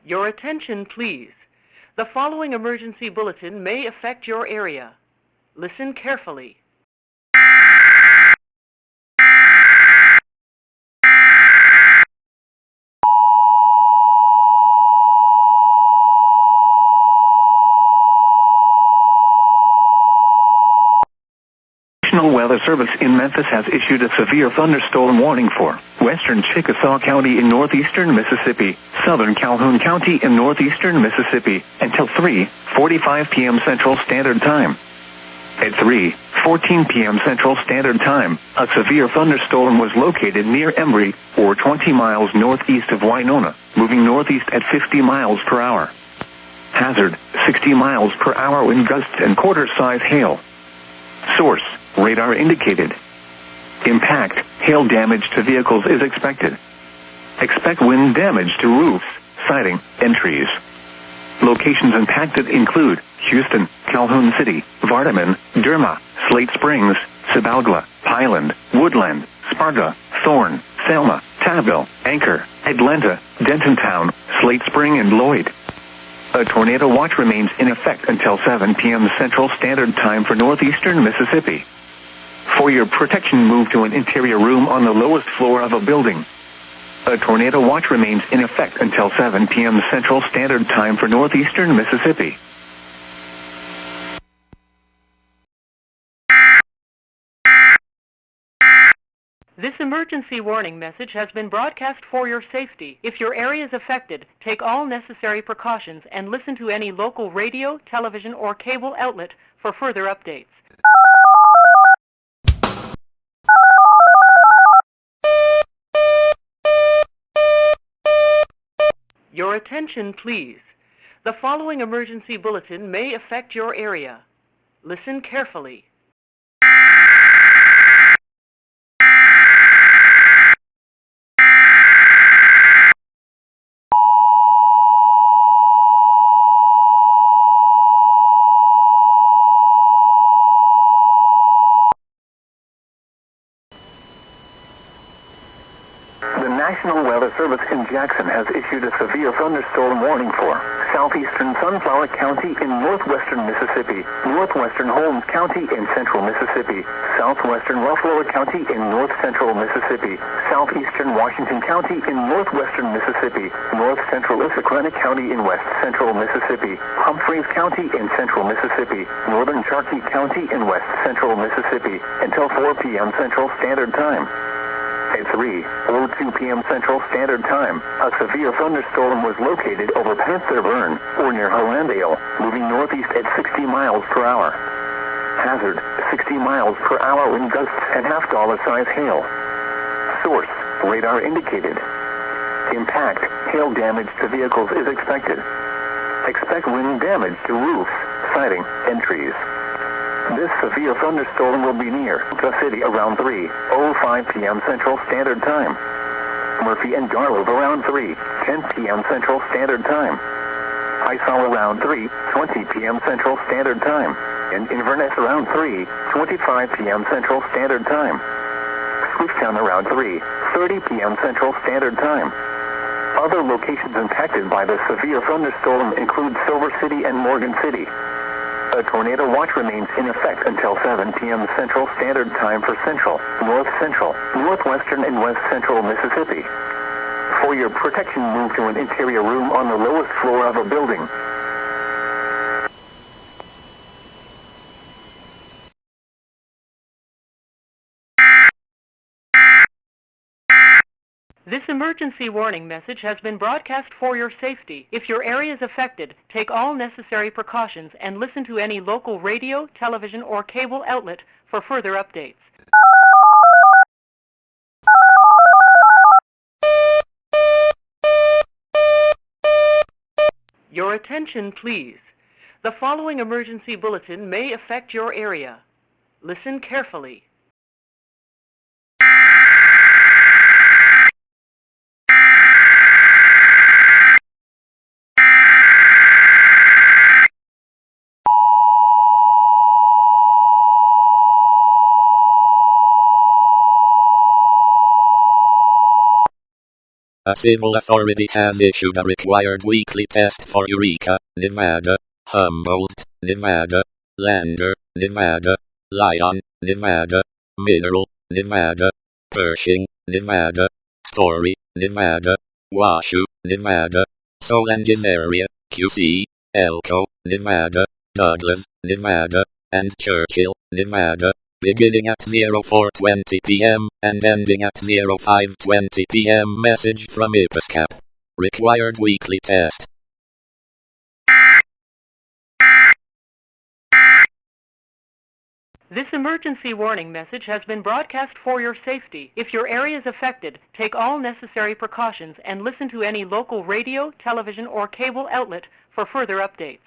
Your attention, please. The following emergency bulletin may affect your area. Listen carefully. National Weather Service in Memphis has issued a severe thunderstorm warning for western Chickasaw County in northeastern Mississippi, southern Calhoun County in northeastern Mississippi, until 3:45 p.m. Central Standard Time. At 3:14 p.m. Central Standard Time, a severe thunderstorm was located near Embry, or 20 miles northeast of Winona, moving northeast at 50 miles per hour. Hazard, 60 miles per hour wind gusts and quarter-size hail. Source, radar indicated. Impact, hail damage to vehicles is expected. Expect wind damage to roofs, siding, and trees. Locations impacted include Houston, Calhoun City, Vardaman, Derma, Slate Springs, Sabauga, Highland, Woodland, Sparta, Thorne, Selma, Tattnall, Anchor, Atlanta, Dentontown, Slate Spring, and Lloyd. A tornado watch remains in effect until 7 p.m. Central Standard Time for northeastern Mississippi. For your protection, move to an interior room on the lowest floor of a building. A tornado watch remains in effect until 7 p.m. Central Standard Time for northeastern Mississippi. This emergency warning message has been broadcast for your safety. If your area is affected, take all necessary precautions and listen to any local radio, television, or cable outlet for further updates. Your attention, please. The following emergency bulletin may affect your area. Listen carefully. The National Weather Service in Jackson has issued a severe thunderstorm warning for southeastern Sunflower County in northwestern Mississippi, northwestern Holmes County in central Mississippi, southwestern Leflore County in north-central Mississippi, southeastern Washington County in northwestern Mississippi, north-central Issaquena County in west-central Mississippi, Humphreys County in central Mississippi, northern Sharkey County in west-central Mississippi, until 4 p.m. Central Standard Time. At 3:02 p.m. Central Standard Time, a severe thunderstorm was located over Panther Burn, or near Hollandale, moving northeast at 60 miles per hour. Hazard, 60 miles per hour wind gusts and half-dollar-size hail. Source, radar indicated. Impact, hail damage to vehicles is expected. Expect wind damage to roofs, siding, and trees. This severe thunderstorm will be near the city around 3:05 p.m. Central Standard Time. Murphy and Garlow around 3:10 p.m. Central Standard Time. Issaquena around 3:20 p.m. Central Standard Time. And Inverness around 3:25 p.m. Central Standard Time. Swifttown around 3:30 p.m. Central Standard Time. Other locations impacted by the severe thunderstorm include Silver City and Morgan City. A tornado watch remains in effect until 7 p.m. Central Standard Time for central, north-central, northwestern, and west-central Mississippi. For your protection, move to an interior room on the lowest floor of a building. This emergency warning message has been broadcast for your safety. If your area is affected, take all necessary precautions and listen to any local radio, television, or cable outlet for further updates. Your attention, please. The following emergency bulletin may affect your area. Listen carefully. A civil authority has issued a required weekly test for Eureka, Nevada, Humboldt, Nevada, Lander, Nevada, Lyon, Nevada, Mineral, Nevada, Pershing, Nevada, Story, Nevada, Washoe, Nevada, Solingen area, QC, Elko, Nevada, Douglas, Nevada, and Churchill, Nevada, beginning at 04:20 p.m. and ending at 05:20 p.m. Message from IPSCAP. Required weekly test. This emergency warning message has been broadcast for your safety. If your area is affected, take all necessary precautions and listen to any local radio, television, or cable outlet for further updates.